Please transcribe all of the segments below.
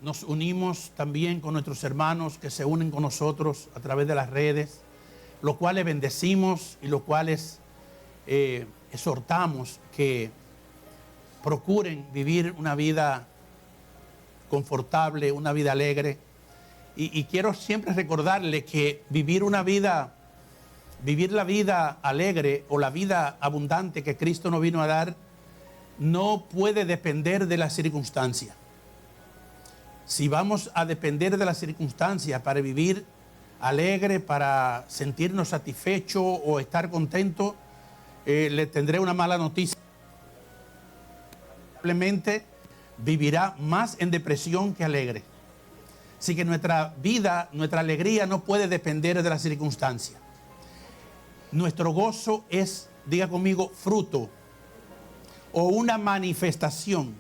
nos unimos también con nuestros hermanos que se unen con nosotros a través de las redes, los cuales bendecimos y los cuales exhortamos que procuren vivir una vida confortable, una vida alegre. Y quiero siempre recordarle que vivir la vida alegre o la vida abundante que Cristo nos vino a dar no puede depender de las circunstancias. Si vamos a depender de las circunstancias para vivir alegre, para sentirnos satisfechos o estar contentos, le tendré una mala noticia. Probablemente vivirá más en depresión que alegre. Así que nuestra vida, nuestra alegría no puede depender de las circunstancias. Nuestro gozo es, diga conmigo, fruto o una manifestación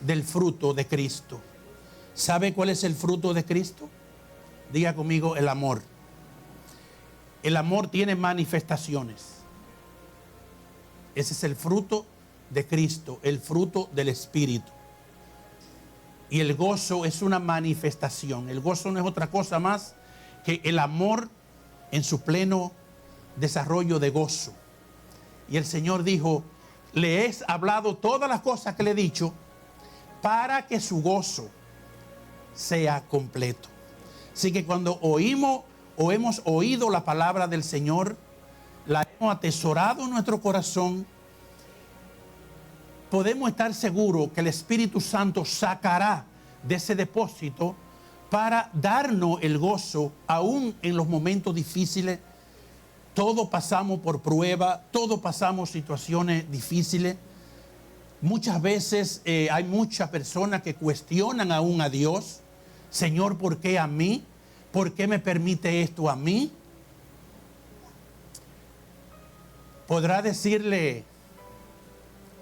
del fruto de Cristo. ¿Sabe cuál es el fruto de Cristo? Diga conmigo, el amor. El amor tiene manifestaciones. Ese es el fruto de Cristo, el fruto del Espíritu. Y el gozo es una manifestación. El gozo no es otra cosa más que el amor en su pleno desarrollo de gozo. Y el Señor dijo, le he hablado todas las cosas que le he dicho para que su gozo sea completo. Así que cuando oímos o hemos oído la palabra del Señor, la hemos atesorado en nuestro corazón, podemos estar seguros que el Espíritu Santo sacará de ese depósito para darnos el gozo aún en los momentos difíciles. Todos pasamos por prueba, todos pasamos situaciones difíciles. Muchas veces hay muchas personas que cuestionan aún a Dios. Señor, ¿por qué a mí? ¿Por qué me permite esto a mí? Podrá decirle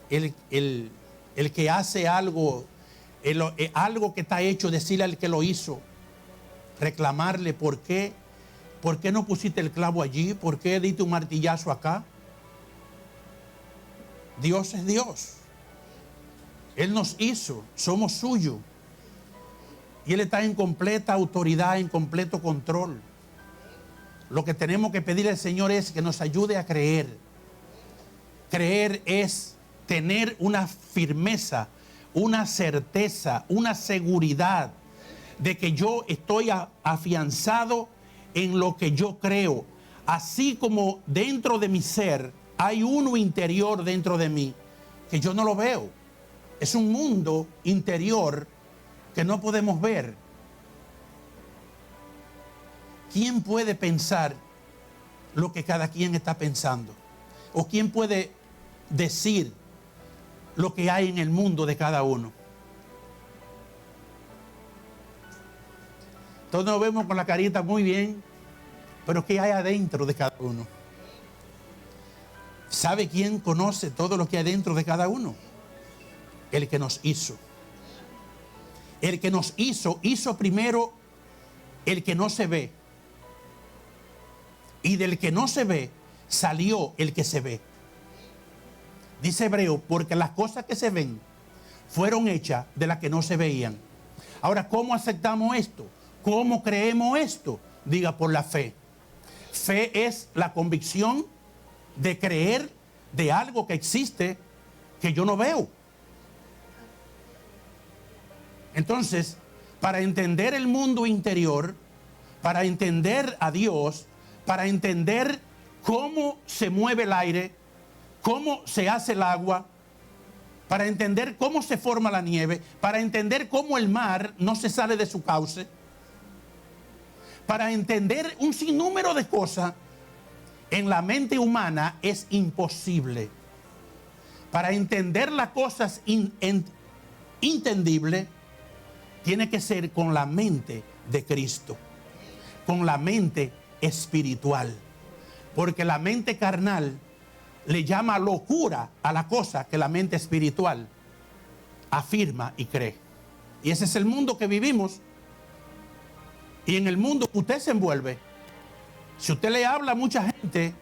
el que hace algo, algo que está hecho, decirle al que lo hizo, reclamarle ¿por qué no pusiste el clavo allí? ¿Por qué diste un martillazo acá? Dios es Dios. Él nos hizo, somos suyos. Y Él está en completa autoridad, en completo control. Lo que tenemos que pedirle al Señor es que nos ayude a creer. Creer es tener una firmeza, una certeza, una seguridad de que yo estoy afianzado en lo que yo creo. Así como dentro de mi ser hay uno interior dentro de mí que yo no lo veo. Es un mundo interior que no podemos ver. ¿Quién puede pensar lo que cada quien está pensando? ¿O quién puede decir lo que hay en el mundo de cada uno? Todos nos vemos con la carita muy bien, pero ¿qué hay adentro de cada uno? ¿Sabe quién conoce todo lo que hay dentro de cada uno? El que nos hizo. El que nos hizo primero el que no se ve. Y del que no se ve, salió el que se ve. Dice Hebreo, porque las cosas que se ven fueron hechas de las que no se veían. Ahora, ¿cómo aceptamos esto? ¿Cómo creemos esto? Diga, por la fe. Fe es la convicción de creer de algo que existe que yo no veo. Entonces, para entender el mundo interior, para entender a Dios, para entender cómo se mueve el aire, cómo se hace el agua, para entender cómo se forma la nieve, para entender cómo el mar no se sale de su cauce, para entender un sinnúmero de cosas, en la mente humana es imposible. Para entender las cosas entendibles, tiene que ser con la mente de Cristo, con la mente espiritual. Porque la mente carnal le llama locura a la cosa que la mente espiritual afirma y cree. Y ese es el mundo que vivimos. Y en el mundo que usted se envuelve, si usted le habla a mucha gente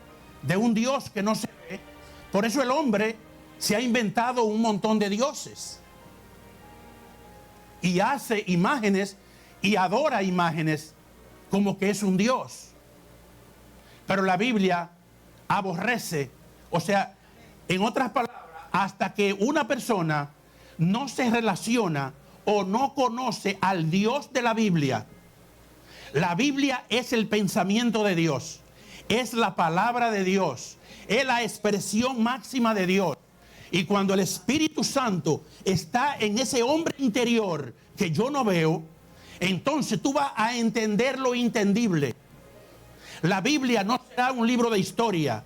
de un Dios que no se ve, por eso el hombre se ha inventado un montón de dioses. y hace imágenes y adora imágenes como que es un Dios. Pero la Biblia aborrece, o sea, en otras palabras, hasta que una persona no se relaciona o no conoce al Dios de la Biblia. La Biblia es el pensamiento de Dios, es la palabra de Dios, es la expresión máxima de Dios. Y cuando el Espíritu Santo está en ese hombre interior que yo no veo, entonces tú vas a entender lo entendible. La Biblia no será un libro de historia.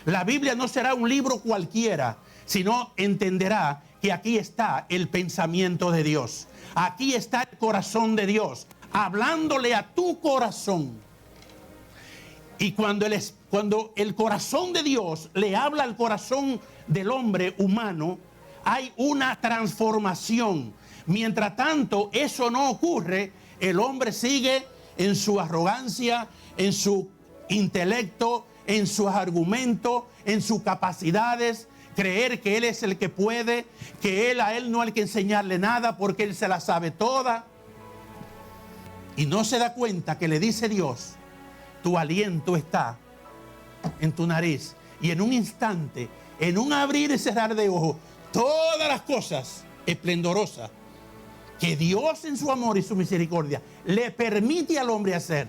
La Biblia no será un libro cualquiera, sino entenderá que aquí está el pensamiento de Dios. Aquí está el corazón de Dios, hablándole a tu corazón. Y cuando el corazón de Dios le habla al corazón del hombre humano, hay una transformación. Mientras tanto, eso no ocurre, el hombre sigue en su arrogancia, en su intelecto, en sus argumentos, en sus capacidades, creer que él es el que puede, que a él no hay que enseñarle nada porque él se la sabe toda. Y no se da cuenta que le dice Dios, tu aliento está en tu nariz. Y en un instante, en un abrir y cerrar de ojos, todas las cosas esplendorosas que Dios en su amor y su misericordia le permite al hombre hacer,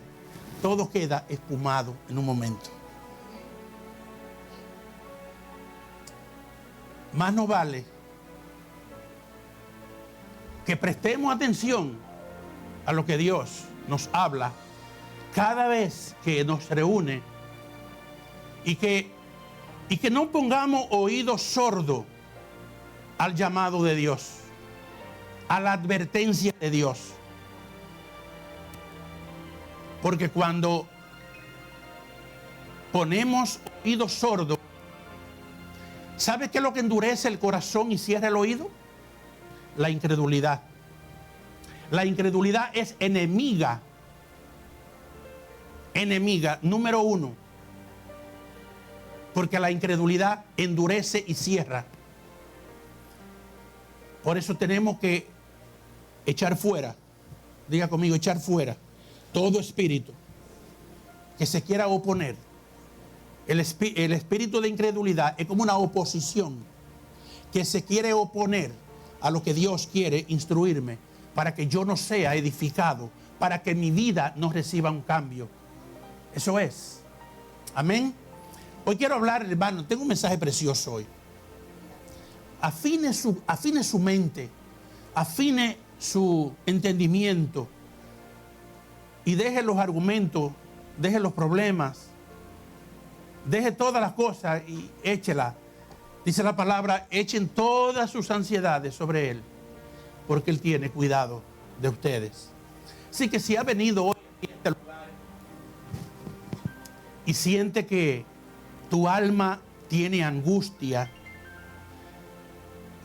todo queda espumado en un momento. Más nos vale que prestemos atención a lo que Dios nos habla cada vez que nos reúne y que no pongamos oído sordo al llamado de Dios, a la advertencia de Dios. Porque cuando ponemos oído sordo, ¿sabe qué es lo que endurece el corazón y cierra el oído? La incredulidad. La incredulidad es enemiga número uno. Porque la incredulidad endurece y cierra. Por eso tenemos que echar fuera, diga conmigo, echar fuera todo espíritu que se quiera oponer. El espíritu de incredulidad es como una oposición que se quiere oponer a lo que Dios quiere instruirme para que yo no sea edificado, para que mi vida no reciba un cambio. Eso es. Amén. Hoy quiero hablar, hermano, tengo un mensaje precioso hoy. Afine su mente, afine su entendimiento y deje los argumentos, deje los problemas, deje todas las cosas y échela. Dice la palabra, echen todas sus ansiedades sobre Él, porque Él tiene cuidado de ustedes. Así que si ha venido hoy a este lugar y siente que tu alma tiene angustia,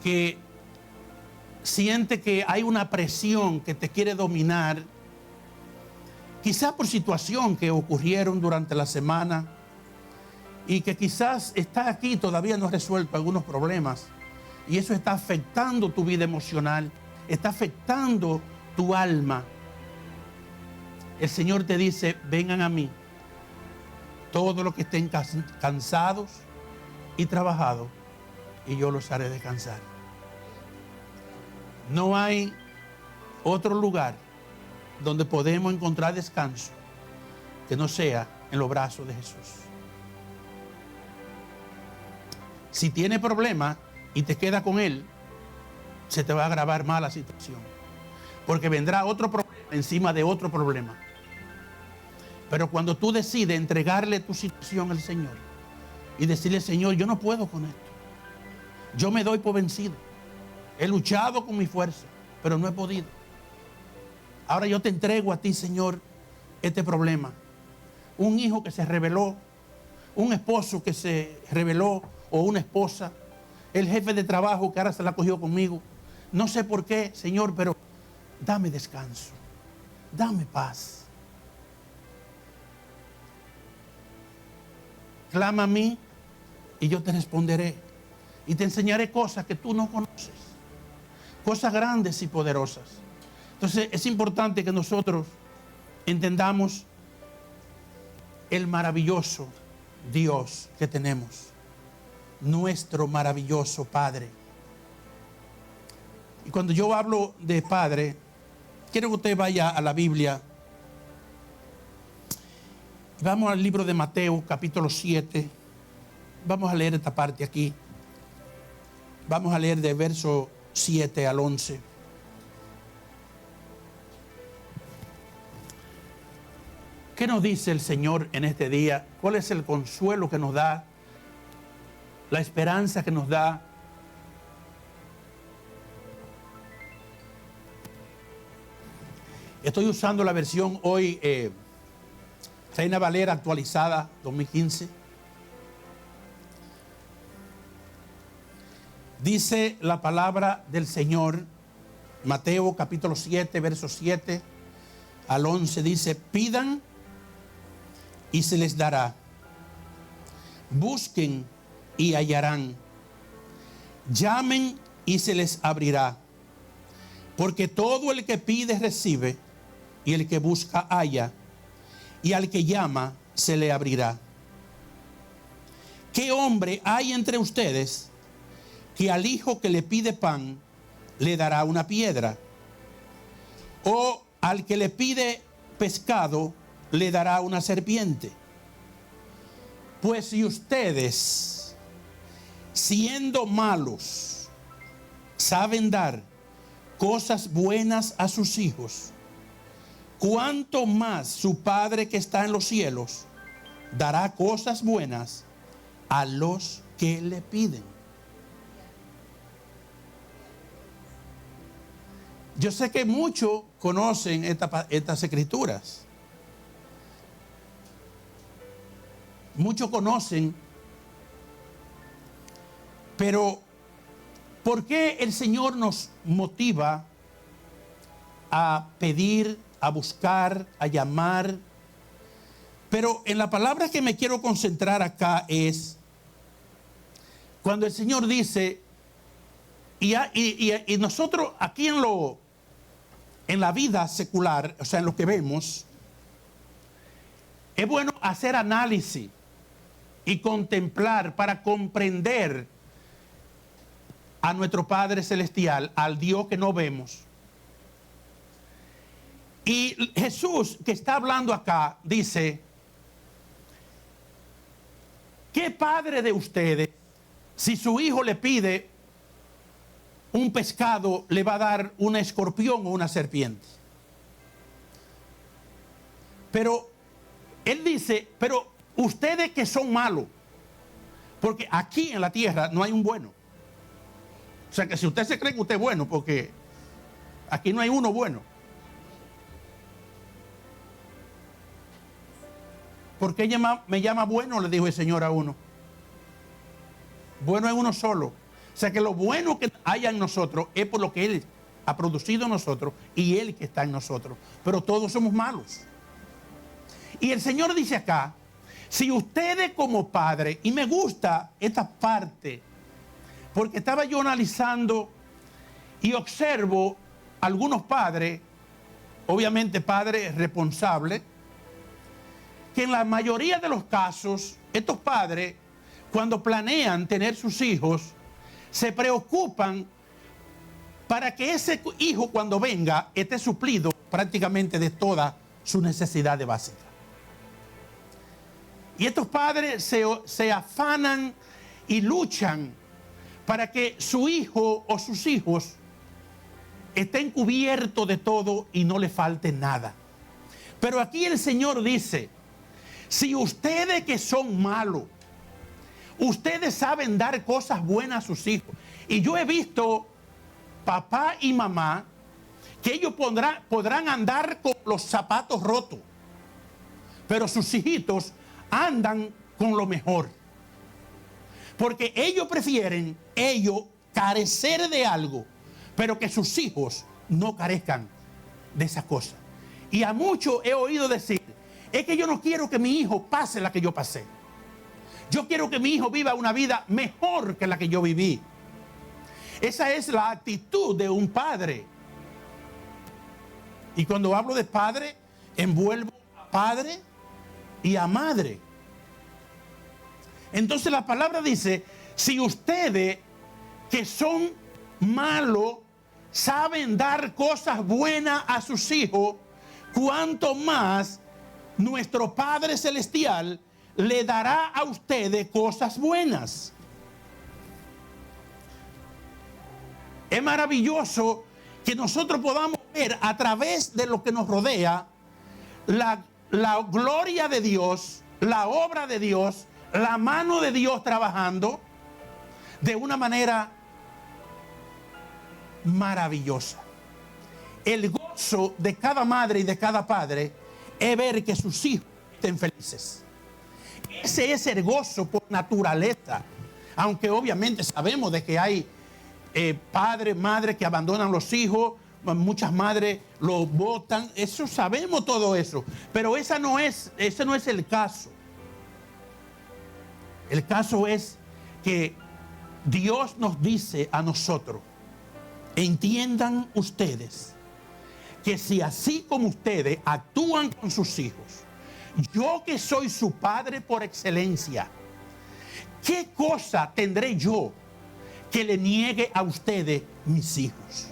que siente que hay una presión que te quiere dominar, quizás por situación que ocurrieron durante la semana y que quizás estás aquí y todavía no has resuelto algunos problemas y eso está afectando tu vida emocional, está afectando tu alma. El Señor te dice, vengan a mí todos los que estén cansados y trabajados y yo los haré descansar. No hay otro lugar donde podemos encontrar descanso que no sea en los brazos de Jesús. Si tiene problemas y te queda con Él, se te va a agravar más la situación. Porque vendrá otro problema encima de otro problema. Pero cuando tú decides entregarle tu situación al Señor y decirle, Señor, yo no puedo con esto. Yo me doy por vencido. He luchado con mi fuerza, pero no he podido. Ahora yo te entrego a ti, Señor, este problema. Un hijo que se rebeló, un esposo que se rebeló o una esposa, el jefe de trabajo que ahora se la cogió conmigo. No sé por qué, Señor, pero dame descanso, dame paz. Clama a mí y yo te responderé y te enseñaré cosas que tú no conoces, cosas grandes y poderosas. Entonces es importante que nosotros entendamos el maravilloso Dios que tenemos, nuestro maravilloso Padre. Y cuando yo hablo de Padre, quiero que usted vaya a la Biblia. Vamos al libro de Mateo, capítulo 7. Vamos a leer esta parte aquí. Vamos a leer de verso 7 al 11. ¿Qué nos dice el Señor en este día? ¿Cuál es el consuelo que nos da? La esperanza que nos da. Estoy usando la versión hoy, Reina Valera actualizada 2015. Dice la palabra del Señor, Mateo capítulo 7, verso 7 al 11, dice: pidan y se les dará, busquen y hallarán, llamen y se les abrirá, porque todo el que pide recibe, y el que busca halla, y al que llama se le abrirá. ¿Qué hombre hay entre ustedes que al hijo que le pide pan le dará una piedra? ¿O al que le pide pescado le dará una serpiente? Pues si ustedes, siendo malos, saben dar cosas buenas a sus hijos, ¿cuánto más su Padre que está en los cielos dará cosas buenas a los que le piden? Yo sé que muchos conocen estas escrituras. Muchos conocen, pero ¿por qué el Señor nos motiva a pedir, a buscar, a llamar? Pero en la palabra que me quiero concentrar acá es cuando el Señor dice, y nosotros aquí en la vida secular, o sea, en lo que vemos, es bueno hacer análisis y contemplar para comprender a nuestro Padre Celestial, al Dios que no vemos. Y Jesús, que está hablando acá, dice: ¿qué padre de ustedes, si su hijo le pide un pescado, le va a dar un escorpión o una serpiente? Pero él dice, pero ustedes que son malos, porque aquí en la tierra no hay un bueno. O sea que si usted se cree que usted es bueno, porque aquí no hay uno bueno. ¿Por qué me llama bueno?, le dijo el Señor a uno. Bueno es uno solo. O sea que lo bueno que haya en nosotros es por lo que Él ha producido en nosotros y Él que está en nosotros. Pero todos somos malos. Y el Señor dice acá, si ustedes como padres, y me gusta esta parte, porque estaba yo analizando y observo algunos padres, obviamente padres responsables, que en la mayoría de los casos, estos padres, cuando planean tener sus hijos, se preocupan para que ese hijo cuando venga esté suplido prácticamente de todas sus necesidades básicas. Y estos padres se afanan y luchan para que su hijo o sus hijos estén cubiertos de todo y no le falte nada. Pero aquí el Señor dice, si ustedes que son malos, ustedes saben dar cosas buenas a sus hijos. Y yo he visto papá y mamá que ellos podrán andar con los zapatos rotos, pero sus hijitos andan con lo mejor. Porque ellos prefieren carecer de algo, pero que sus hijos no carezcan de esas cosas. Y a muchos he oído decir, es que yo no quiero que mi hijo pase la que yo pasé. Yo quiero que mi hijo viva una vida mejor que la que yo viví. Esa es la actitud de un padre. Y cuando hablo de padre, envuelvo a padre y a madre. Entonces la palabra dice, si ustedes que son malos saben dar cosas buenas a sus hijos, cuánto más nuestro Padre Celestial le dará a ustedes cosas buenas. Es maravilloso que nosotros podamos ver a través de lo que nos rodea la gloria de Dios, la obra de Dios, la mano de Dios trabajando de una manera maravillosa. El gozo de cada madre y de cada padre es ver que sus hijos estén felices. Ese es el gozo por naturaleza. Aunque obviamente sabemos de que hay padres, madres que abandonan los hijos, muchas madres los botan, eso sabemos todo eso. Pero ese no es el caso. El caso es que Dios nos dice a nosotros, entiendan ustedes que si así como ustedes actúan con sus hijos, yo que soy su padre por excelencia, ¿qué cosa tendré yo que le niegue a ustedes mis hijos?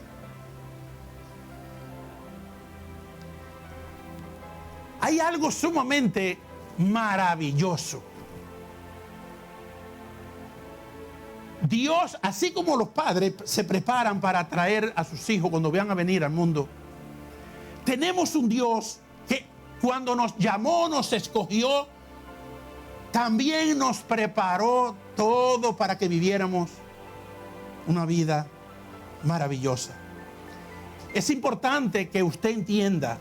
Hay algo sumamente maravilloso. Dios, así como los padres se preparan para traer a sus hijos cuando vean a venir al mundo, tenemos un Dios que cuando nos llamó, nos escogió, también nos preparó todo para que viviéramos una vida maravillosa. Es importante que usted entienda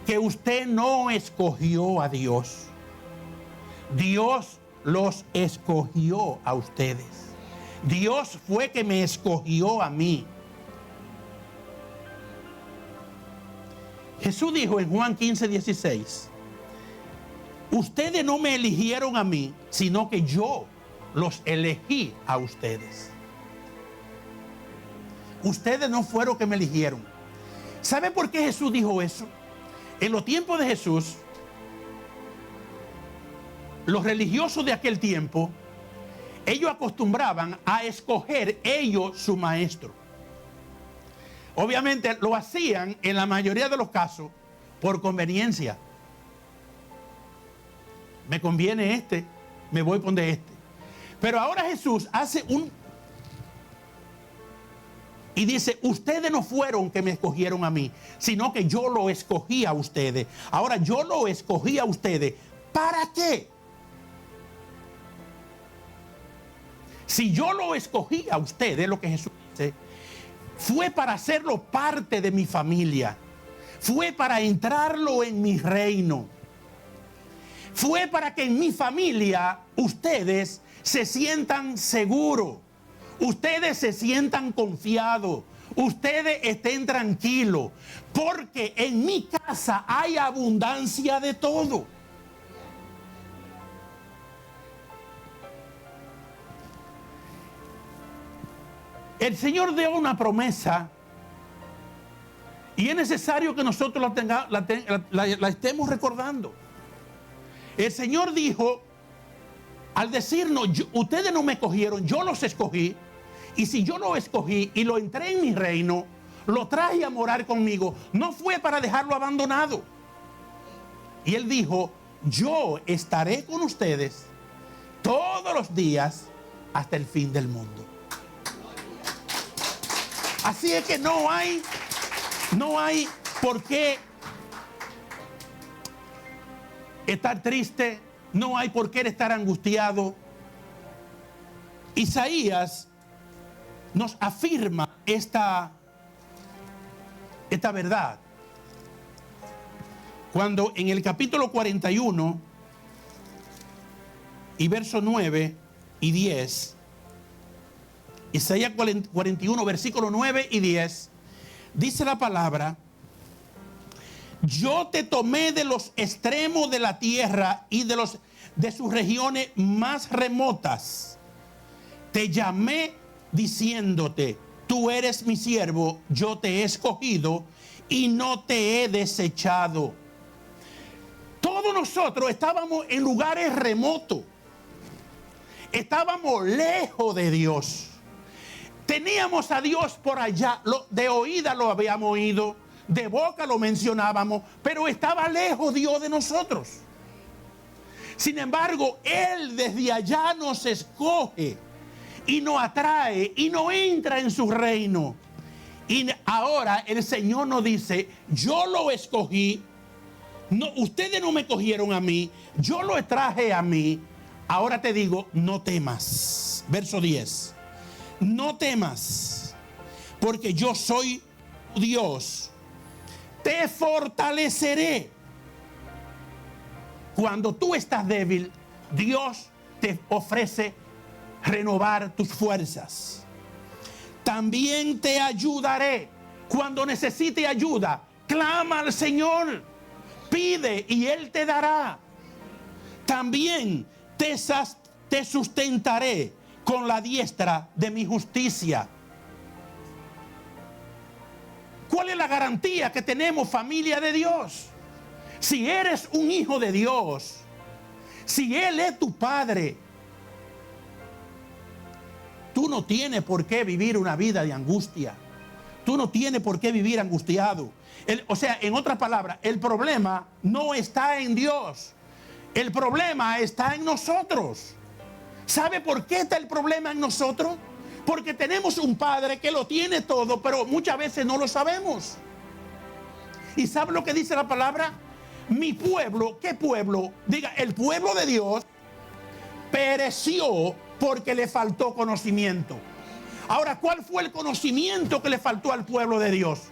que usted no escogió a Dios. Dios los escogió a ustedes. Dios fue que me escogió a mí. Jesús dijo en Juan 15:16, ustedes no me eligieron a mí, sino que yo los elegí a ustedes. Ustedes no fueron que me eligieron. ¿Sabe por qué Jesús dijo eso? En los tiempos de Jesús, los religiosos de aquel tiempo, ellos acostumbraban a escoger ellos su maestro. Obviamente lo hacían en la mayoría de los casos por conveniencia. Me conviene este, me voy con de este. Pero ahora Jesús hace y dice, ustedes no fueron que me escogieron a mí, sino que yo lo escogí a ustedes. Ahora yo lo escogí a ustedes. ¿Para qué? Si yo lo escogí a ustedes, lo que Jesús dice, fue para hacerlo parte de mi familia. Fue para entrarlo en mi reino. Fue para que en mi familia ustedes se sientan seguros. Ustedes se sientan confiados. Ustedes estén tranquilos. Porque en mi casa hay abundancia de todo. El Señor dio una promesa y es necesario que nosotros la estemos recordando. El Señor dijo, al decirnos, ustedes no me escogieron, yo los escogí. Y si yo lo escogí y lo entré en mi reino, lo traje a morar conmigo, no fue para dejarlo abandonado. Y Él dijo, yo estaré con ustedes todos los días hasta el fin del mundo. Así es que no hay por qué estar triste, no hay por qué estar angustiado. Isaías nos afirma esta verdad. Cuando en el capítulo 41 y verso 9 y 10, Isaías 41, versículo 9 y 10, dice la palabra, yo te tomé de los extremos de la tierra y de sus regiones más remotas. Te llamé diciéndote, tú eres mi siervo, yo te he escogido y no te he desechado. Todos nosotros estábamos en lugares remotos. Estábamos lejos de Dios. Teníamos a Dios por allá. De oída lo habíamos oído, de boca lo mencionábamos, pero estaba lejos Dios de nosotros. Sin embargo, Él desde allá nos escoge y nos atrae y nos entra en su reino. Y ahora el Señor nos dice: yo lo escogí. No, ustedes no me cogieron a mí, yo lo traje a mí. Ahora te digo, no temas. Verso 10. No temas, porque yo soy Dios. Te fortaleceré. Cuando tú estás débil, Dios te ofrece renovar tus fuerzas. También te ayudaré. Cuando necesite ayuda, clama al Señor. Pide y Él te dará. También te sustentaré con la diestra de mi justicia. ¿Cuál es la garantía que tenemos, familia de Dios? Si eres un hijo de Dios, si Él es tu Padre, tú no tienes por qué vivir una vida de angustia. Tú no tienes por qué vivir angustiado. O sea, en otras palabras, el problema no está en Dios. El problema está en nosotros. ¿Sabe por qué está el problema en nosotros? Porque tenemos un Padre que lo tiene todo, pero muchas veces no lo sabemos. ¿Y sabe lo que dice la palabra? Mi pueblo, ¿qué pueblo? Diga, el pueblo de Dios pereció porque le faltó conocimiento. Ahora, ¿cuál fue el conocimiento que le faltó al pueblo de Dios?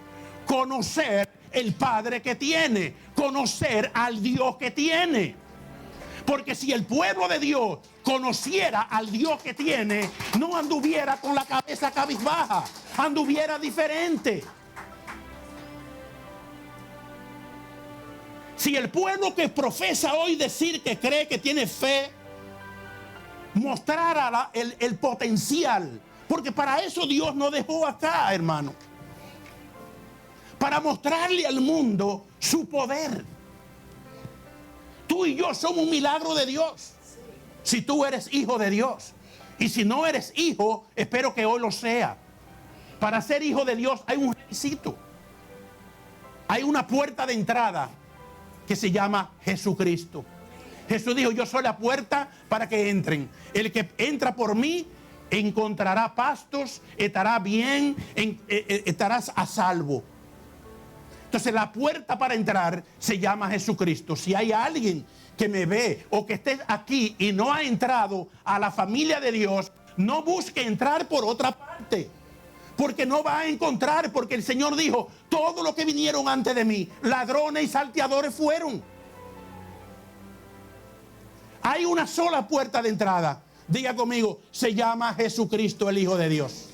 Conocer el Padre que tiene, conocer al Dios que tiene. Porque si el pueblo de Dios conociera al Dios que tiene, no anduviera con la cabeza cabizbaja, anduviera diferente. Si el pueblo que profesa hoy decir que cree que tiene fe, mostrara el potencial, porque para eso Dios nos dejó acá, hermano, para mostrarle al mundo su poder. Tú y yo somos un milagro de Dios. Si tú eres hijo de Dios. Y si no eres hijo, espero que hoy lo sea. Para ser hijo de Dios hay un requisito. Hay una puerta de entrada que se llama Jesucristo. Jesús dijo: yo soy la puerta para que entren. El que entra por mí encontrará pastos, estará bien, estarás a salvo. Entonces la puerta para entrar se llama Jesucristo. Si hay alguien que me ve o que esté aquí y no ha entrado a la familia de Dios, no busque entrar por otra parte, porque no va a encontrar, porque el Señor dijo: todos los que vinieron antes de mí, ladrones y salteadores fueron. Hay una sola puerta de entrada. Diga conmigo, se llama Jesucristo, el Hijo de Dios.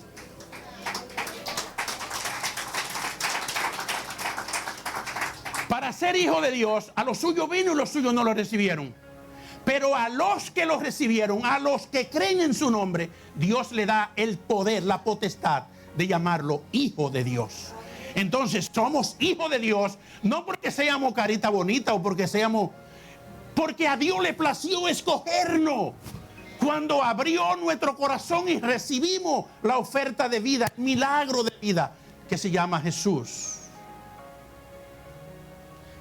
Para ser hijo de Dios, a los suyos vino y los suyos no lo recibieron. Pero a los que lo recibieron, a los que creen en su nombre, Dios le da el poder, la potestad de llamarlo hijo de Dios. Entonces somos hijos de Dios, no porque seamos carita bonita o porque a Dios le plació escogernos. Cuando abrió nuestro corazón y recibimos la oferta de vida, el milagro de vida que se llama Jesús.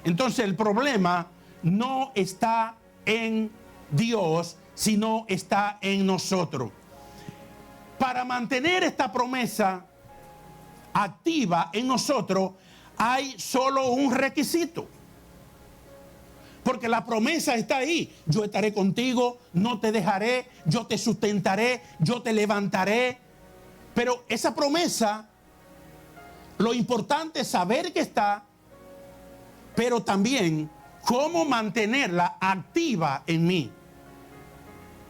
Entonces el problema no está en Dios, sino está en nosotros. Para mantener esta promesa activa en nosotros, hay solo un requisito. Porque la promesa está ahí. Yo estaré contigo, no te dejaré, yo te sustentaré, yo te levantaré. Pero esa promesa, lo importante es saber que está, pero también cómo mantenerla activa en mí.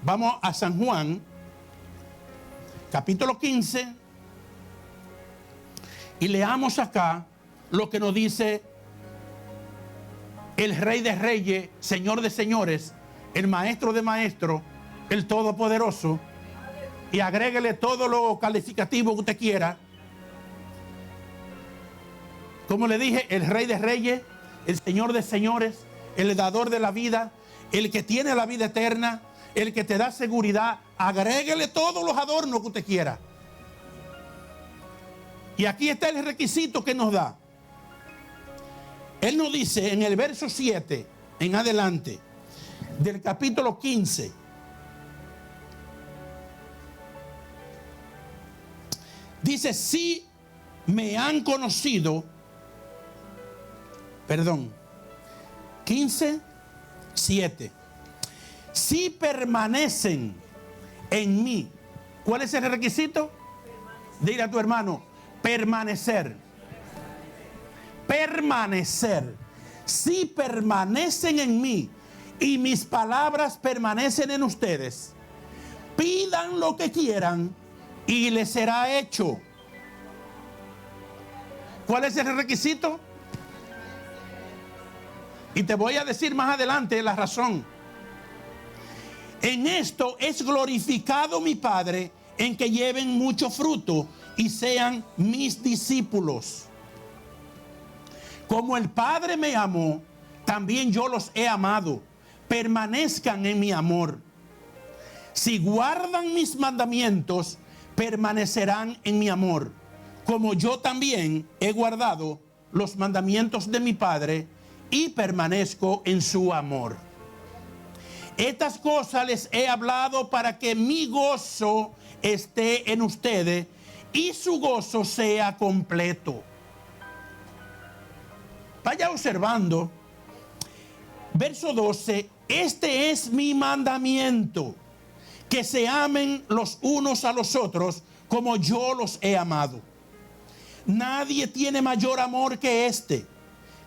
Vamos a San Juan, capítulo 15, y leamos acá lo que nos dice el Rey de Reyes, Señor de Señores, el Maestro de Maestros, el Todopoderoso, y agréguele todo lo calificativo que usted quiera. Como le dije, el Rey de Reyes, el Señor de Señores, el dador de la vida, el que tiene la vida eterna, el que te da seguridad. Agréguele todos los adornos que usted quiera. Y aquí está el requisito que nos da. Él nos dice en el verso 7 en adelante del capítulo 15. Dice, si me han conocido, 15, 7. Si permanecen en mí. ¿Cuál es el requisito? Dile a tu hermano, permanecer. Permanecer. Si permanecen en mí y mis palabras permanecen en ustedes, pidan lo que quieran y les será hecho. ¿Cuál es el requisito? Y te voy a decir más adelante la razón. En esto es glorificado mi Padre, en que lleven mucho fruto y sean mis discípulos. Como el Padre me amó, también yo los he amado. Permanezcan en mi amor. Si guardan mis mandamientos, permanecerán en mi amor, como yo también he guardado los mandamientos de mi Padre y permanezco en su amor. Estas cosas les he hablado para que mi gozo esté en ustedes y su gozo sea completo. Vaya observando. Verso 12. Este es mi mandamiento, que se amen los unos a los otros como yo los he amado. Nadie tiene mayor amor que este,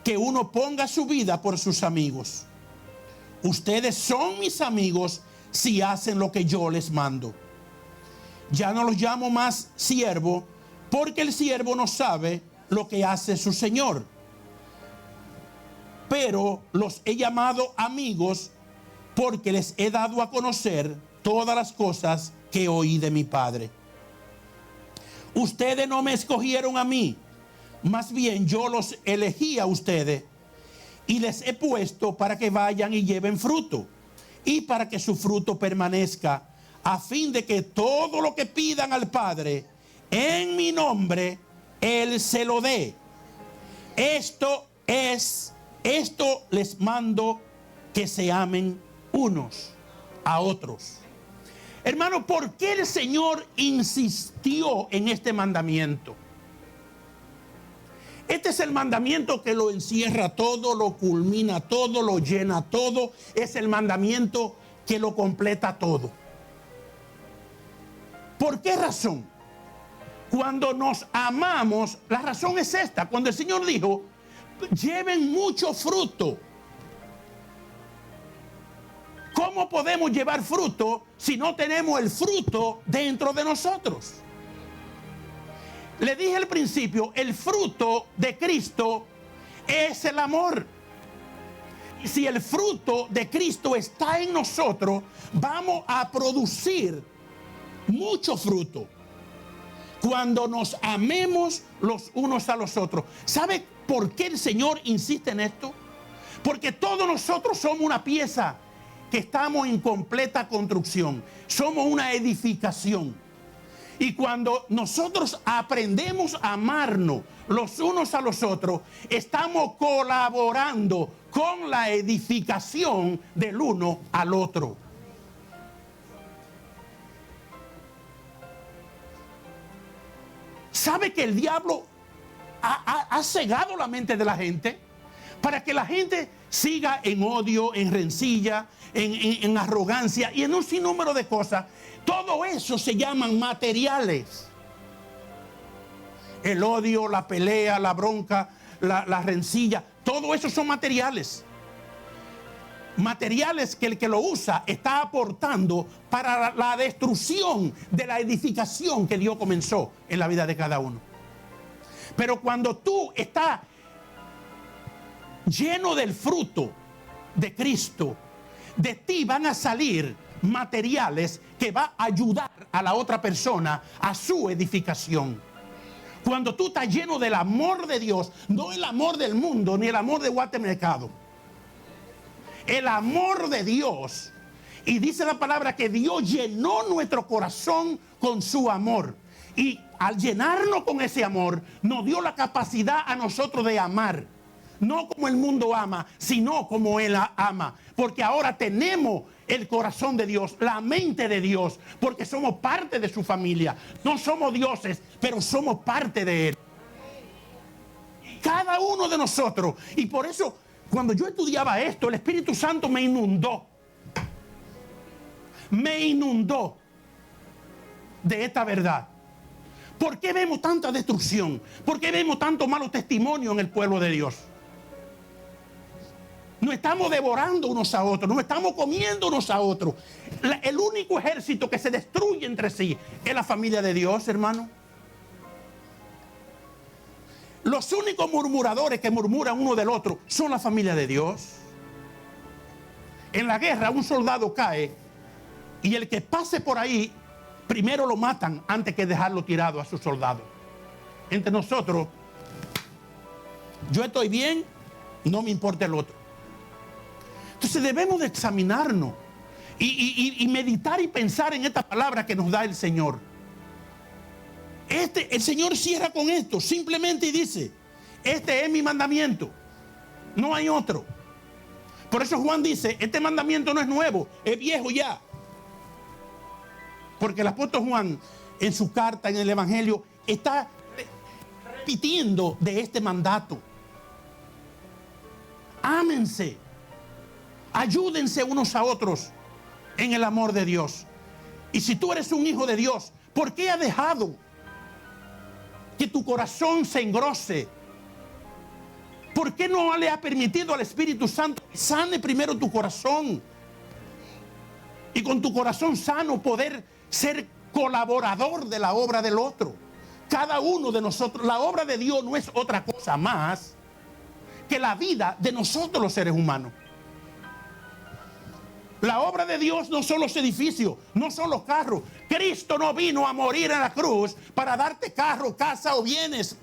que uno ponga su vida por sus amigos. Ustedes son mis amigos si hacen lo que yo les mando. Ya no los llamo más siervo, porque el siervo no sabe lo que hace su señor. Pero los he llamado amigos, porque les he dado a conocer todas las cosas que oí de mi Padre. Ustedes no me escogieron a mí, más bien yo los elegí a ustedes y les he puesto para que vayan y lleven fruto y para que su fruto permanezca, a fin de que todo lo que pidan al Padre en mi nombre, Él se lo dé. Esto les mando, que se amen unos a otros. Hermano, ¿por qué el Señor insistió en este mandamiento? Este es el mandamiento que lo encierra todo, lo culmina todo, lo llena todo. Es el mandamiento que lo completa todo. ¿Por qué razón? Cuando nos amamos, la razón es esta. Cuando el Señor dijo, lleven mucho fruto. ¿Cómo podemos llevar fruto si no tenemos el fruto dentro de nosotros? Le dije al principio, el fruto de Cristo es el amor. Y si el fruto de Cristo está en nosotros, vamos a producir mucho fruto cuando nos amemos los unos a los otros. ¿Sabe por qué el Señor insiste en esto? Porque todos nosotros somos una pieza que estamos en completa construcción. Somos una edificación. Y cuando nosotros aprendemos a amarnos los unos a los otros, estamos colaborando con la edificación del uno al otro. ¿Sabe que el diablo ha cegado la mente de la gente para que la gente siga en odio, en rencilla, en arrogancia y en un sinnúmero de cosas? Todo eso se llaman materiales. El odio, la pelea, la bronca, la rencilla, todo eso son materiales. Materiales que el que lo usa está aportando para la destrucción de la edificación que Dios comenzó en la vida de cada uno. Pero cuando tú estás lleno del fruto de Cristo, de ti van a salir materiales que va a ayudar a la otra persona a su edificación. Cuando tú estás lleno del amor de Dios, no el amor del mundo ni el amor de Guatemercado. El amor de Dios. Y dice la palabra que Dios llenó nuestro corazón con su amor. Y al llenarnos con ese amor, nos dio la capacidad a nosotros de amar. No como el mundo ama, sino como Él ama. Porque ahora tenemos el corazón de Dios, la mente de Dios, porque somos parte de su familia. No somos dioses, pero somos parte de Él. Cada uno de nosotros. Y por eso, cuando yo estudiaba esto, el Espíritu Santo me inundó. Me inundó de esta verdad. ¿Por qué vemos tanta destrucción? ¿Por qué vemos tanto malo testimonio en el pueblo de Dios? Nos estamos devorando unos a otros, nos estamos comiendo unos a otros. El único ejército que se destruye entre sí es la familia de Dios, hermano. Los únicos murmuradores que murmuran uno del otro son la familia de Dios. En la guerra un soldado cae y el que pase por ahí primero lo matan antes que dejarlo tirado a su soldado. Entre nosotros, yo estoy bien, no me importa el otro. Entonces debemos de examinarnos y meditar y pensar en esta palabra que nos da el Señor. El Señor cierra con esto, simplemente y dice, este es mi mandamiento, no hay otro. Por eso Juan dice, este mandamiento no es nuevo, es viejo ya. Porque el apóstol Juan en su carta, en el Evangelio, está repitiendo de este mandato. Ámense. Ayúdense unos a otros en el amor de Dios. Y si tú eres un hijo de Dios, ¿por qué has dejado que tu corazón se engrose? ¿Por qué no le has permitido al Espíritu Santo que sane primero tu corazón? Y con tu corazón sano poder ser colaborador de la obra del otro. Cada uno de nosotros, la obra de Dios no es otra cosa más que la vida de nosotros los seres humanos. La obra de Dios no son los edificios, no son los carros. Cristo no vino a morir en la cruz para darte carro, casa o bienes.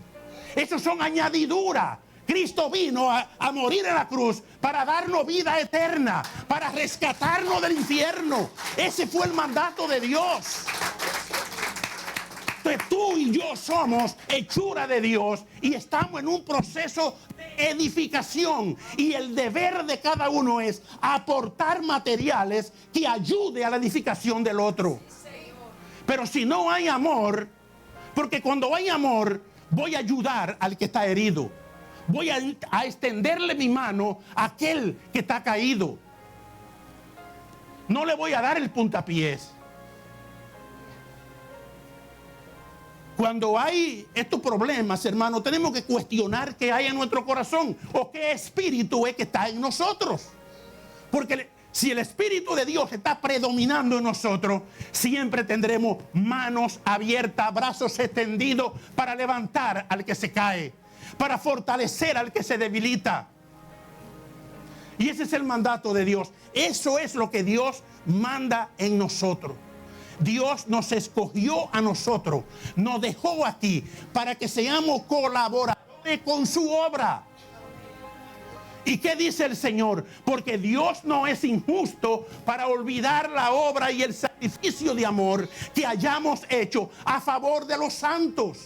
Esos son añadiduras. Cristo vino a morir en la cruz para darnos vida eterna, para rescatarnos del infierno. Ese fue el mandato de Dios. Entonces tú y yo somos hechura de Dios y estamos en un proceso de edificación. Y el deber de cada uno es aportar materiales que ayude a la edificación del otro. Pero si no hay amor, porque cuando hay amor voy a ayudar al que está herido. Voy a extenderle mi mano a aquel que está caído. No le voy a dar el puntapiés. Cuando hay estos problemas, hermano, tenemos que cuestionar qué hay en nuestro corazón o qué espíritu es que está en nosotros. Porque si el Espíritu de Dios está predominando en nosotros, siempre tendremos manos abiertas, brazos extendidos para levantar al que se cae, para fortalecer al que se debilita. Y ese es el mandato de Dios. Eso es lo que Dios manda en nosotros. Dios nos escogió a nosotros, nos dejó aquí para que seamos colaboradores con su obra. ¿Y qué dice el Señor? Porque Dios no es injusto para olvidar la obra y el sacrificio de amor que hayamos hecho a favor de los santos.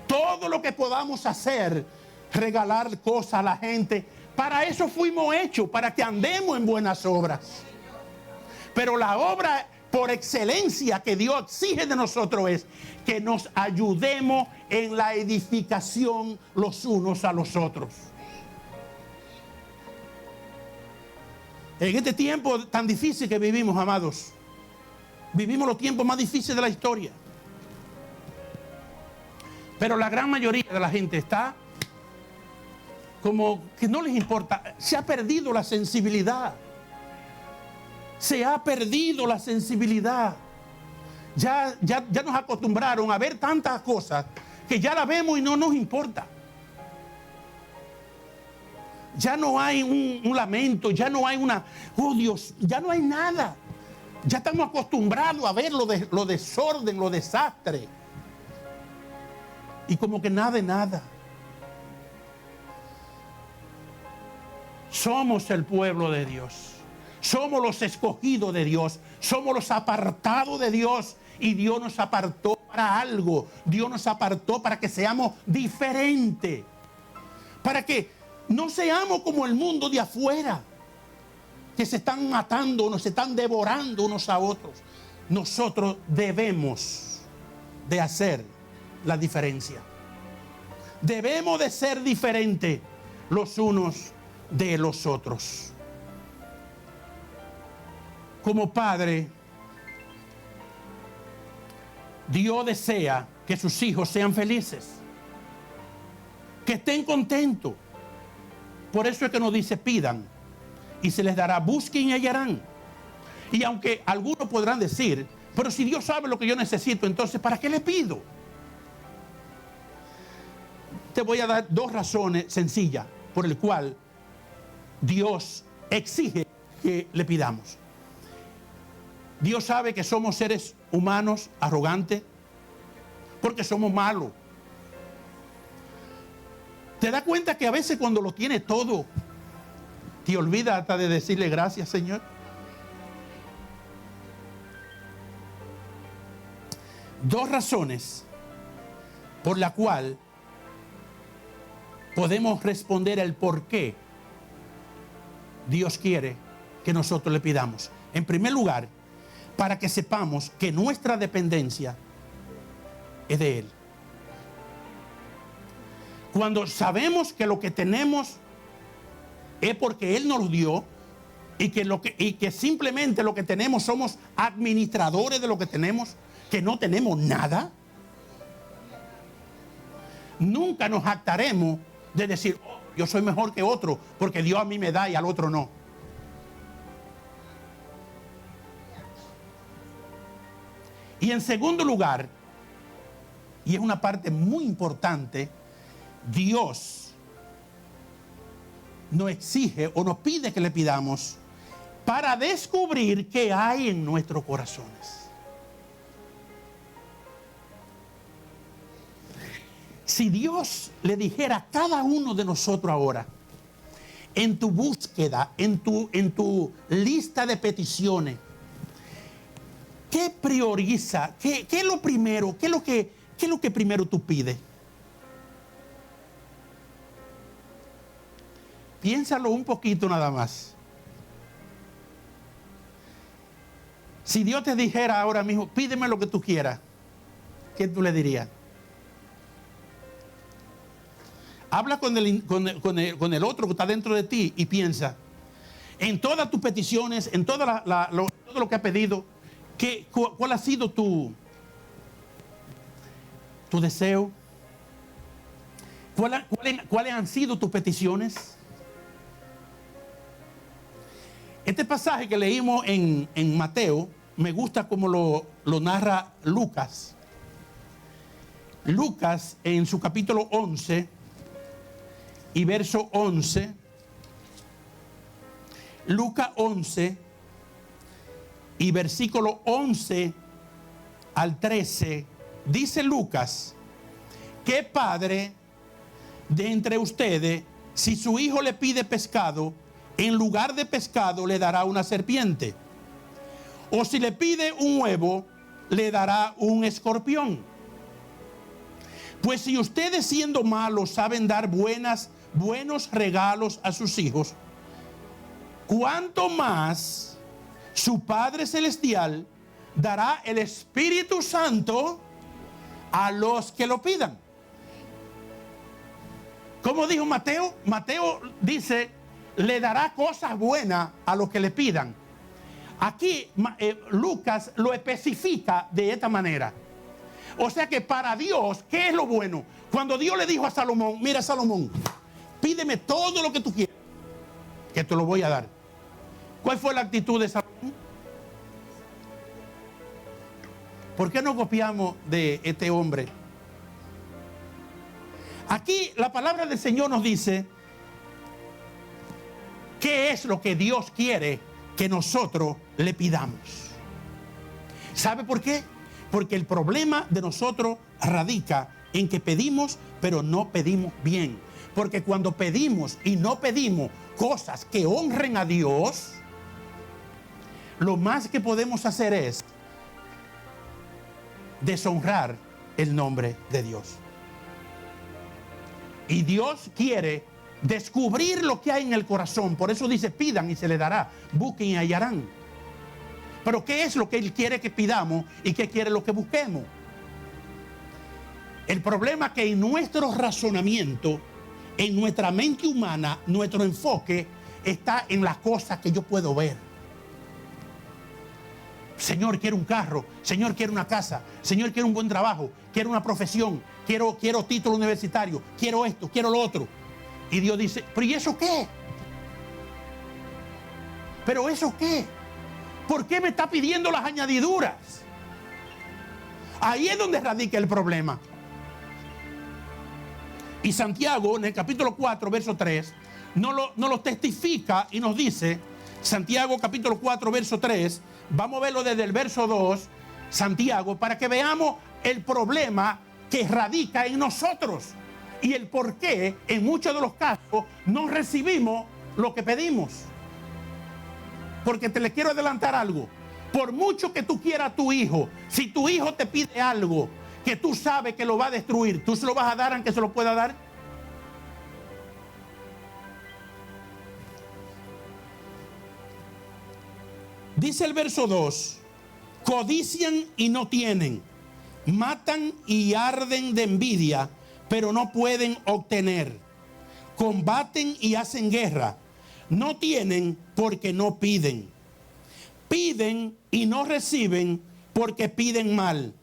Todo lo que podamos hacer, regalar cosas a la gente, para eso fuimos hechos, para que andemos en buenas obras. Pero la obra por excelencia que Dios exige de nosotros es que nos ayudemos en la edificación los unos a los otros. En este tiempo tan difícil que vivimos, amados, vivimos los tiempos más difíciles de la historia. Pero la gran mayoría de la gente está como que no les importa. Se ha perdido la sensibilidad. Se ha perdido la sensibilidad. Ya nos acostumbraron a ver tantas cosas que ya la vemos y no nos importa. Ya no hay un lamento, ya no hay oh Dios, ya no hay nada. Ya estamos acostumbrados a ver lo desorden, lo desastre. y como que nada de nada. Somos el pueblo de Dios. Somos los escogidos de Dios. Somos los apartados de Dios. Y Dios nos apartó para algo. Dios nos apartó para que seamos diferentes. Para que no seamos como el mundo de afuera, que se están matando, nos están devorando unos a otros. Nosotros debemos de hacer la diferencia. Debemos de ser diferentes los unos de los otros. Como padre, Dios desea que sus hijos sean felices, que estén contentos. Por eso es que nos dice: pidan y se les dará, busquen y hallarán. Y aunque algunos podrán decir: pero si Dios sabe lo que yo necesito, entonces ¿para qué le pido? Te voy a dar dos razones sencillas por el cual Dios exige que le pidamos. Dios sabe que somos seres humanos arrogantes, porque somos malos. ¿Te das cuenta que a veces cuando lo tienes todo, te olvidas hasta de decirle gracias, Señor? Dos razones por la cual podemos responder el por qué Dios quiere que nosotros le pidamos. En primer lugar, para que sepamos que nuestra dependencia es de Él. Cuando sabemos que lo que tenemos es porque Él nos lo dio y que simplemente lo que tenemos somos administradores de lo que tenemos, que no tenemos nada, nunca nos jactaremos de decir: oh, yo soy mejor que otro porque Dios a mí me da y al otro no. Y en segundo lugar, y es una parte muy importante, Dios nos exige o nos pide que le pidamos para descubrir qué hay en nuestros corazones. Si Dios le dijera a cada uno de nosotros ahora, en tu búsqueda, en tu lista de peticiones, ¿qué prioriza? ¿Qué es lo primero? ¿Qué es lo que primero tú pides? Piénsalo un poquito nada más. Si Dios te dijera ahora mismo: pídeme lo que tú quieras, ¿qué tú le dirías? Habla con el otro que está dentro de ti y piensa en todas tus peticiones, en todo lo que ha pedido. ¿Cuál ha sido tu deseo? ¿Cuáles han sido tus peticiones? Este pasaje que leímos en Mateo, me gusta como lo narra Lucas. Lucas, en su capítulo 11 y verso 11, Lucas 11 y versículo 11 al 13, dice Lucas: ¿qué padre de entre ustedes, si su hijo le pide pescado, en lugar de pescado le dará una serpiente? O si le pide un huevo, le dará un escorpión. Pues si ustedes, siendo malos, saben dar buenos regalos a sus hijos, ¿cuánto más su Padre Celestial dará el Espíritu Santo a los que lo pidan? ¿Cómo dijo Mateo? Mateo dice: le dará cosas buenas a los que le pidan. Aquí Lucas lo especifica de esta manera. O sea que para Dios, ¿qué es lo bueno? Cuando Dios le dijo a Salomón: mira, Salomón, pídeme todo lo que tú quieras, que te lo voy a dar. ¿Cuál fue la actitud de Salomón? ¿Por qué no copiamos de este hombre? Aquí la palabra del Señor nos dice qué es lo que Dios quiere que nosotros le pidamos. ¿Sabe por qué? Porque el problema de nosotros radica en que pedimos, pero no pedimos bien. Porque cuando pedimos y no pedimos cosas que honren a Dios, lo más que podemos hacer es deshonrar el nombre de Dios. Y Dios quiere descubrir lo que hay en el corazón. Por eso dice, pidan y se les dará, busquen y hallarán. Pero ¿qué es lo que Él quiere que pidamos y qué quiere lo que busquemos? El problema es que en nuestro razonamiento, en nuestra mente humana, nuestro enfoque está en las cosas que yo puedo ver. Señor, quiero un carro. Señor, quiero una casa. Señor, quiero un buen trabajo. Quiero una profesión. Quiero título universitario. Quiero esto, quiero lo otro. Y Dios dice, ¿pero y eso qué? ¿Pero eso qué? ¿Por qué me está pidiendo las añadiduras? Ahí es donde radica el problema. Y Santiago, en el capítulo 4, verso 3, nos lo testifica y nos dice, Santiago capítulo 4, verso 3, vamos a verlo desde el verso 2, Santiago, para que veamos el problema que radica en nosotros y el por qué en muchos de los casos no recibimos lo que pedimos. Porque te le quiero adelantar algo. Por mucho que tú quieras a tu hijo, si tu hijo te pide algo que tú sabes que lo va a destruir, ¿tú se lo vas a dar aunque se lo pueda dar? Dice el verso 2, codician y no tienen, matan y arden de envidia, pero no pueden obtener, combaten y hacen guerra, no tienen porque no piden, piden y no reciben porque piden mal,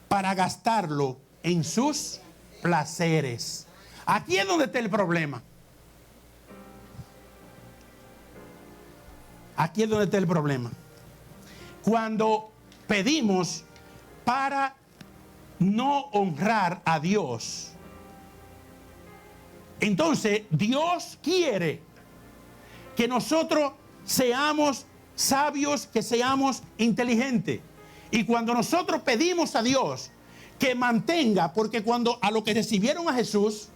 para gastarlo en sus placeres. Aquí es donde está el problema. Aquí es donde está el problema. Cuando pedimos para no honrar a Dios, entonces Dios quiere que nosotros seamos sabios, que seamos inteligentes. Y cuando nosotros pedimos a Dios que mantenga, porque cuando a los que recibieron a Jesús,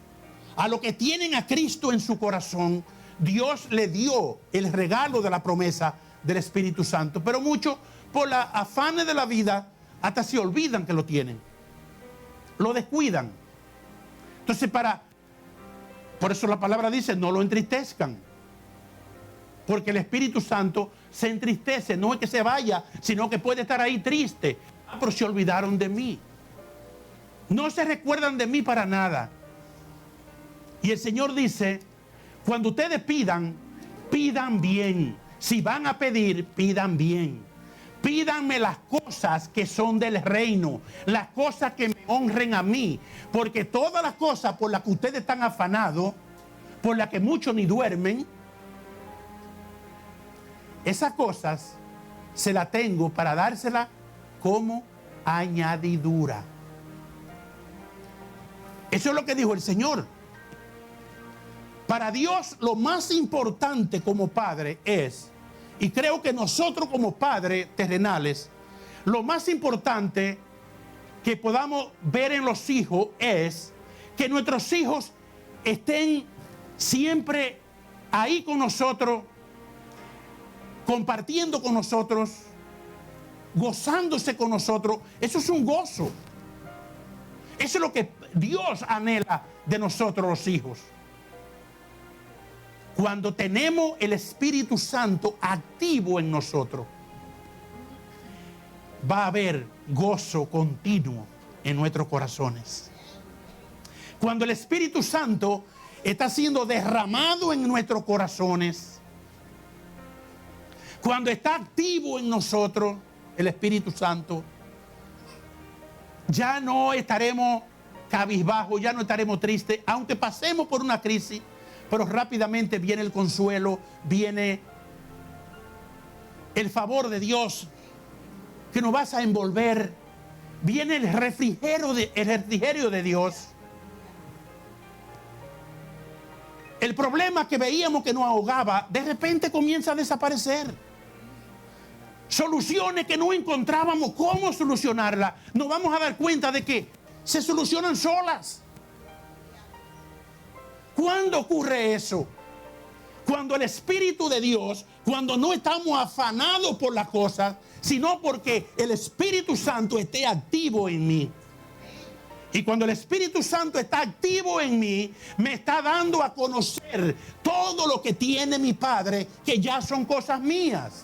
a los que tienen a Cristo en su corazón, Dios le dio el regalo de la promesa del Espíritu Santo. Pero muchos, por los afanes de la vida, hasta se olvidan que lo tienen. Lo descuidan. Entonces, por eso la palabra dice, no lo entristezcan. Porque el Espíritu Santo se entristece. No es que se vaya, sino que puede estar ahí triste. Ah, pero se olvidaron de mí. No se recuerdan de mí para nada. Y el Señor dice, cuando ustedes pidan, pidan bien. Si van a pedir, pidan bien. Pídanme las cosas que son del reino, las cosas que me honren a mí. Porque todas las cosas por las que ustedes están afanados, por las que muchos ni duermen, esas cosas se las tengo para dárselas como añadidura. Eso es lo que dijo el Señor. Para Dios lo más importante como padre es, y creo que nosotros como padres terrenales, lo más importante que podamos ver en los hijos es que nuestros hijos estén siempre ahí con nosotros, compartiendo con nosotros, gozándose con nosotros. Eso es un gozo. Eso es lo que Dios anhela de nosotros los hijos. Cuando tenemos el Espíritu Santo activo en nosotros, va a haber gozo continuo en nuestros corazones. Cuando el Espíritu Santo está siendo derramado en nuestros corazones, cuando está activo en nosotros el Espíritu Santo, ya no estaremos cabizbajos, ya no estaremos tristes, aunque pasemos por una crisis. Pero rápidamente viene el consuelo, viene el favor de Dios que nos vas a envolver, viene el refrigerio de Dios. El problema que veíamos que nos ahogaba, de repente comienza a desaparecer. Soluciones que no encontrábamos cómo solucionarlas. Nos vamos a dar cuenta de que se solucionan solas. ¿Cuándo ocurre eso? Cuando el Espíritu de Dios, cuando no estamos afanados por las cosas, sino porque el Espíritu Santo esté activo en mí. Y cuando el Espíritu Santo está activo en mí, me está dando a conocer todo lo que tiene mi Padre, que ya son cosas mías.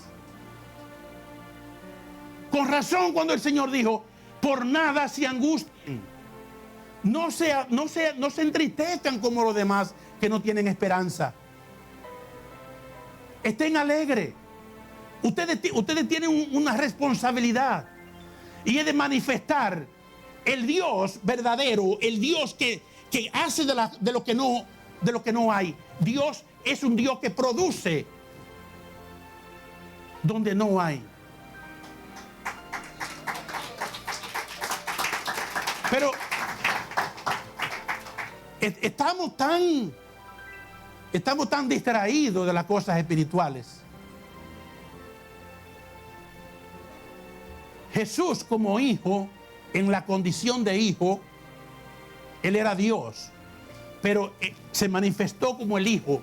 Con razón, cuando el Señor dijo, por nada se angustien, no se entristezcan como los demás que no tienen esperanza. Estén alegres. Ustedes tienen una responsabilidad, y es de manifestar el Dios verdadero, el Dios que hace de lo que no hay. Dios es un Dios que produce donde no hay. Pero estamos tan distraídos de las cosas espirituales. Jesús, como hijo, en la condición de hijo, Él era Dios, pero se manifestó como el Hijo.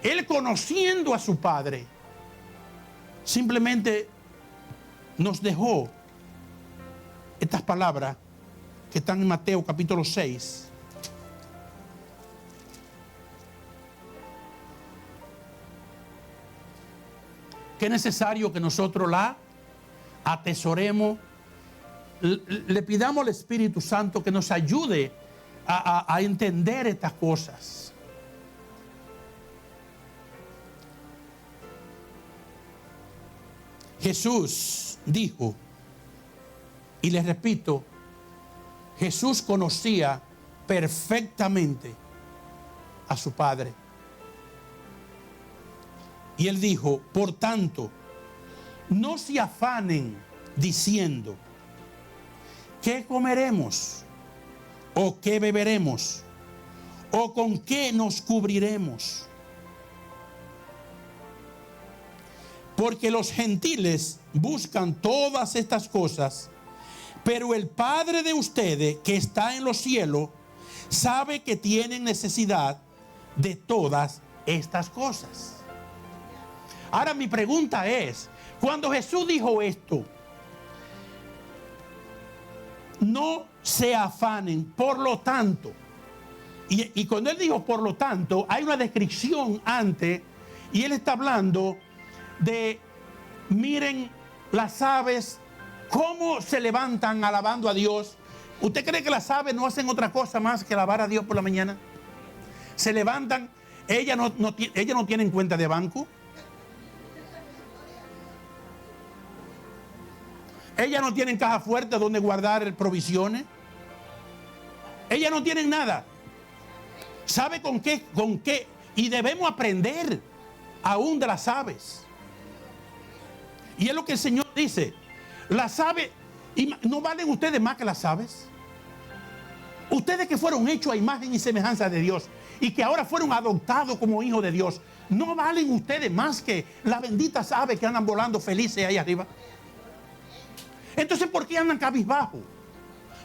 Él, conociendo a su Padre, simplemente nos dejó estas palabras que están en Mateo capítulo 6. Que es necesario que nosotros la atesoremos, le pidamos al Espíritu Santo que nos ayude a entender estas cosas. Jesús dijo, y les repito, Jesús conocía perfectamente a su Padre. Y Él dijo, por tanto, no se afanen diciendo, ¿qué comeremos? ¿O qué beberemos? ¿O con qué nos cubriremos? Porque los gentiles buscan todas estas cosas, pero el Padre de ustedes que está en los cielos sabe que tienen necesidad de todas estas cosas. Ahora mi pregunta es, cuando Jesús dijo esto, no se afanen, por lo tanto, y cuando Él dijo por lo tanto, hay una descripción antes, y Él está hablando de, miren las aves, cómo se levantan alabando a Dios. ¿Usted cree que las aves no hacen otra cosa más que alabar a Dios por la mañana? Se levantan, ellas no tienen cuenta de banco. Ellas no tienen caja fuerte donde guardar provisiones. Ellas no tienen nada. ¿Sabe con qué? Y debemos aprender aún de las aves. Y es lo que el Señor dice. Las aves, ¿no valen ustedes más que las aves? Ustedes que fueron hechos a imagen y semejanza de Dios y que ahora fueron adoptados como hijos de Dios, ¿no valen ustedes más que las benditas aves que andan volando felices ahí arriba? Entonces, ¿por qué andan cabizbajo?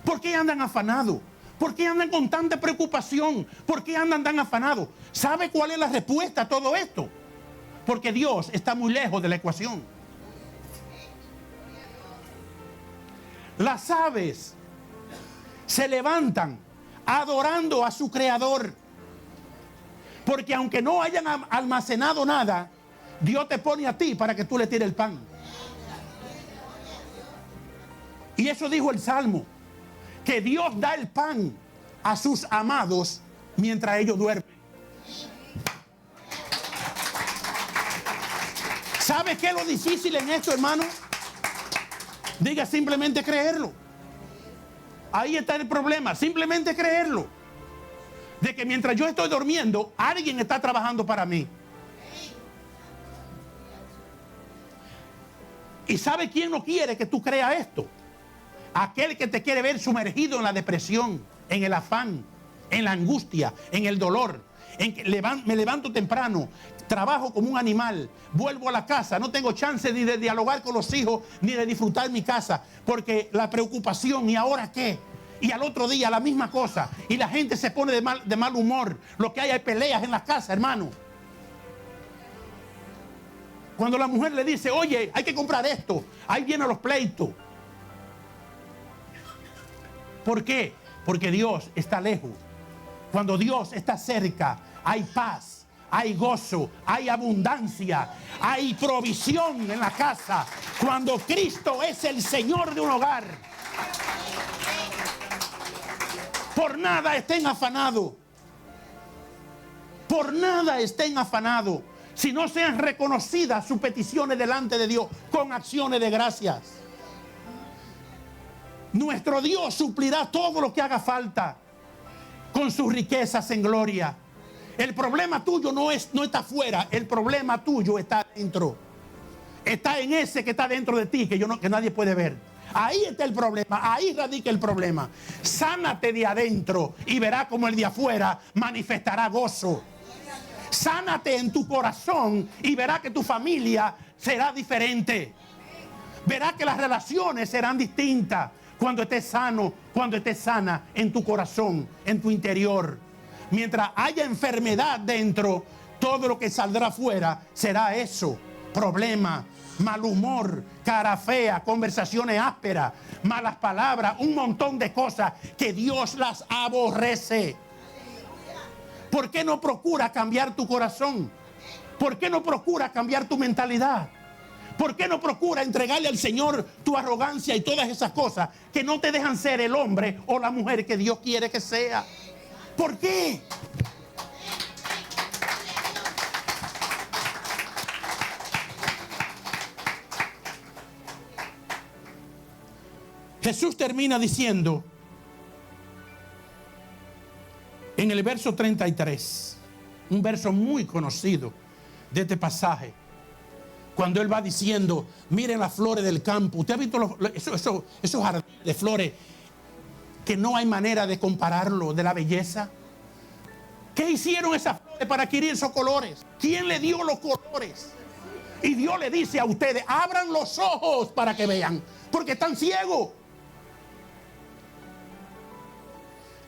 ¿Por qué andan afanados? ¿Por qué andan con tanta preocupación? ¿Por qué andan tan afanados? ¿Sabe cuál es la respuesta a todo esto? Porque Dios está muy lejos de la ecuación. Las aves se levantan adorando a su Creador. Porque aunque no hayan almacenado nada, Dios te pone a ti para que tú le tires el pan. Y eso dijo el Salmo, que Dios da el pan a sus amados mientras ellos duermen. ¿Sabe qué es lo difícil en esto, hermano? Diga, simplemente creerlo. Ahí está el problema, simplemente creerlo. De que mientras yo estoy durmiendo, alguien está trabajando para mí. ¿Y sabe quién no quiere que tú creas esto? Aquel que te quiere ver sumergido en la depresión, en el afán, en la angustia, en el dolor. en que me levanto temprano, trabajo como un animal, vuelvo a la casa, no tengo chance ni de dialogar con los hijos, ni de disfrutar mi casa, porque la preocupación, ¿y ahora qué? Y al otro día la misma cosa, y la gente se pone de mal humor. Lo que hay peleas en la casa, hermano. Cuando la mujer le dice, oye, hay que comprar esto, ahí vienen los pleitos. ¿Por qué? Porque Dios está lejos. Cuando Dios está cerca, hay paz, hay gozo, hay abundancia, hay provisión en la casa. Cuando Cristo es el Señor de un hogar, por nada estén afanados. Por nada estén afanados. Si no sean reconocidas sus peticiones delante de Dios con acciones de gracias. Nuestro Dios suplirá todo lo que haga falta con sus riquezas en gloria. El problema tuyo no está afuera, el problema tuyo está dentro. Está en ese que está dentro de ti, que nadie puede ver. Ahí está el problema, ahí radica el problema. Sánate de adentro y verás como el de afuera manifestará gozo. Sánate en tu corazón y verás que tu familia será diferente. Verás que las relaciones serán distintas cuando estés sano, cuando estés sana en tu corazón, en tu interior. Mientras haya enfermedad dentro, todo lo que saldrá afuera será eso: problemas, mal humor, cara fea, conversaciones ásperas, malas palabras, un montón de cosas que Dios las aborrece. ¿Por qué no procura cambiar tu corazón? ¿Por qué no procura cambiar tu mentalidad? ¿Por qué no procura entregarle al Señor tu arrogancia y todas esas cosas que no te dejan ser el hombre o la mujer que Dios quiere que sea? ¿Por qué? Jesús termina diciendo en el verso 33, un verso muy conocido de este pasaje, cuando Él va diciendo, miren las flores del campo. ¿Usted ha visto esos jardines de flores que no hay manera de compararlo de la belleza? ¿Qué hicieron esas flores para adquirir esos colores? ¿Quién le dio los colores? Y Dios le dice a ustedes, abran los ojos para que vean, porque están ciegos.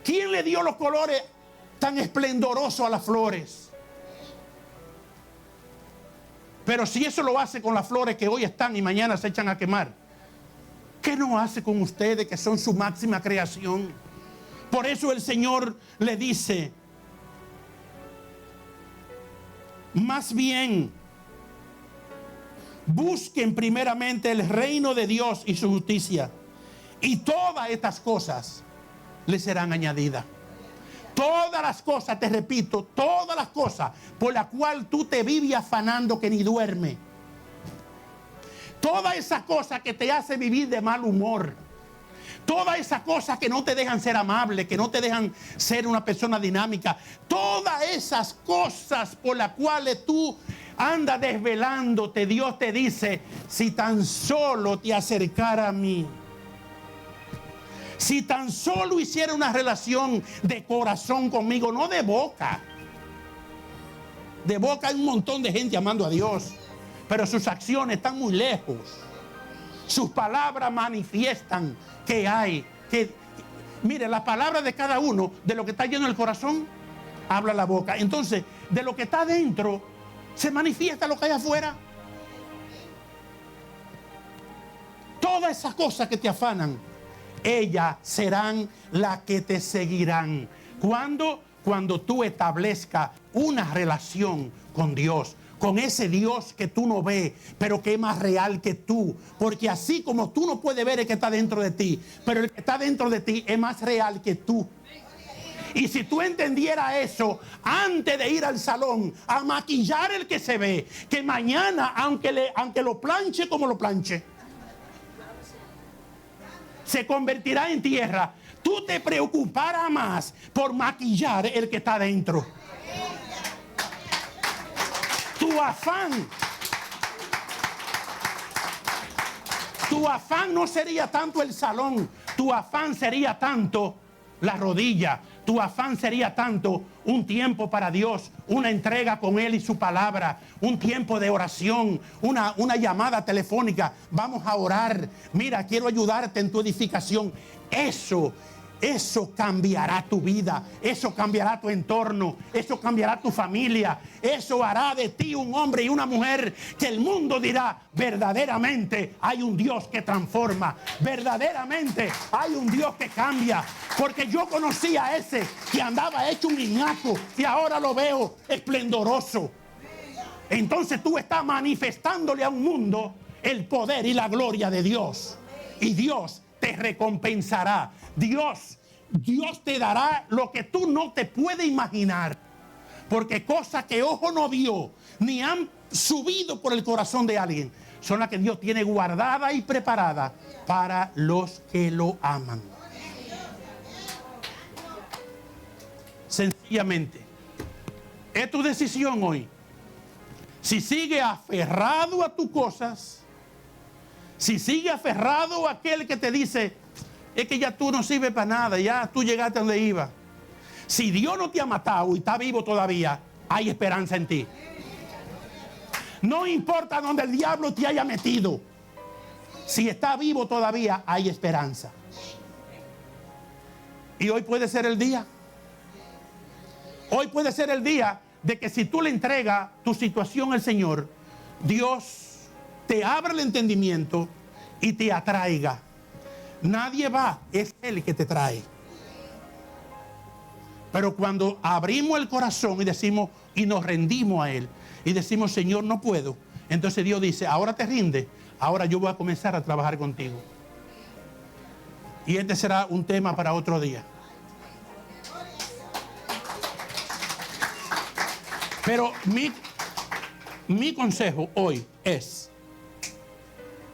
¿Quién le dio los colores tan esplendorosos a las flores? Pero si eso lo hace con las flores que hoy están y mañana se echan a quemar, ¿qué no hace con ustedes que son su máxima creación? Por eso el Señor le dice, más bien, busquen primeramente el reino de Dios y su justicia, y todas estas cosas les serán añadidas. Todas las cosas, te repito, todas las cosas por las cuales tú te vives afanando que ni duerme. Todas esas cosas que te hacen vivir de mal humor. Todas esas cosas que no te dejan ser amable, que no te dejan ser una persona dinámica. Todas esas cosas por las cuales tú andas desvelándote, Dios te dice, si tan solo te acercara a mí. Si tan solo hiciera una relación de corazón conmigo, no de boca. De boca hay un montón de gente amando a Dios, pero sus acciones están muy lejos. Sus palabras manifiestan que hay. Mire, las palabras de cada uno, de lo que está lleno el corazón, habla la boca. Entonces, de lo que está dentro, se manifiesta lo que hay afuera. Todas esas cosas que te afanan, ellas serán las que te seguirán. ¿Cuándo? Cuando tú establezcas una relación con Dios, con ese Dios que tú no ves, pero que es más real que tú. Porque así como tú no puedes ver el que está dentro de ti, pero el que está dentro de ti es más real que tú. Y si tú entendieras eso antes de ir al salón a maquillar el que se ve, que mañana, aunque lo planche como lo planche, se convertirá en tierra, tú te preocuparás más por maquillar el que está dentro. Tu afán no sería tanto el salón, tu afán sería tanto la rodilla. Tu afán sería tanto un tiempo para Dios, una entrega con Él y su palabra, un tiempo de oración, una llamada telefónica. Vamos a orar. Mira, quiero ayudarte en tu edificación. Eso cambiará tu vida, eso cambiará tu entorno, eso cambiará tu familia, eso hará de ti un hombre y una mujer que el mundo dirá: verdaderamente hay un Dios que transforma, verdaderamente hay un Dios que cambia. Porque yo conocí a ese que andaba hecho un niñaco y ahora lo veo esplendoroso. Entonces tú estás manifestándole a un mundo el poder y la gloria de Dios, y Dios te recompensará. Dios te dará lo que tú no te puedes imaginar, porque cosas que ojo no vio ni han subido por el corazón de alguien son las que Dios tiene guardada y preparada para los que lo aman. Sencillamente, es tu decisión hoy. Si sigue aferrado a tus cosas, si sigue aferrado a aquel que te dice: es que ya tú no sirves para nada, ya tú llegaste a donde iba. Si Dios no te ha matado y está vivo todavía, hay esperanza en ti. No importa donde el diablo te haya metido, si está vivo todavía, hay esperanza. Y hoy puede ser el día. Hoy puede ser el día de que si tú le entregas tu situación al Señor, Dios te abra el entendimiento y te atraiga. Nadie va, es Él que te trae. Pero cuando abrimos el corazón y decimos, y nos rendimos a Él, y decimos: Señor, no puedo, entonces Dios dice: ahora te rinde, ahora yo voy a comenzar a trabajar contigo. Y este será un tema para otro día. Pero mi consejo hoy es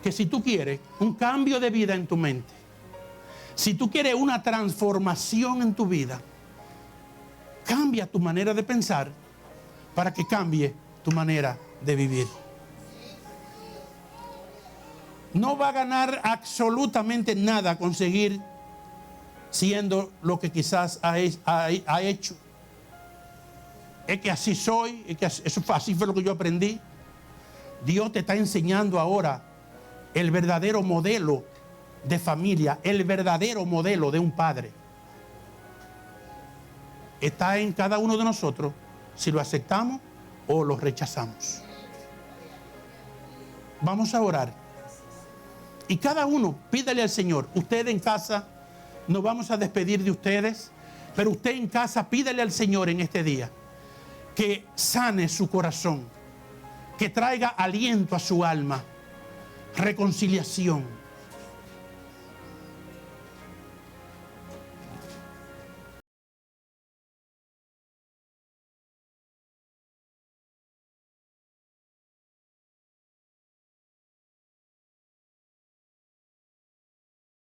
que si tú quieres un cambio de vida en tu mente, si tú quieres una transformación en tu vida, cambia tu manera de pensar para que cambie tu manera de vivir. No va a ganar absolutamente nada conseguir siendo lo que quizás ha hecho. Es que así soy, es que así fue lo que yo aprendí. Dios te está enseñando ahora el verdadero modelo de familia, el verdadero modelo de un padre. Está en cada uno de nosotros si lo aceptamos o lo rechazamos. Vamos a orar. Y cada uno pídale al Señor. Usted en casa, nos vamos a despedir de ustedes, pero usted en casa pídale al Señor en este día que sane su corazón, que traiga aliento a su alma, reconciliación.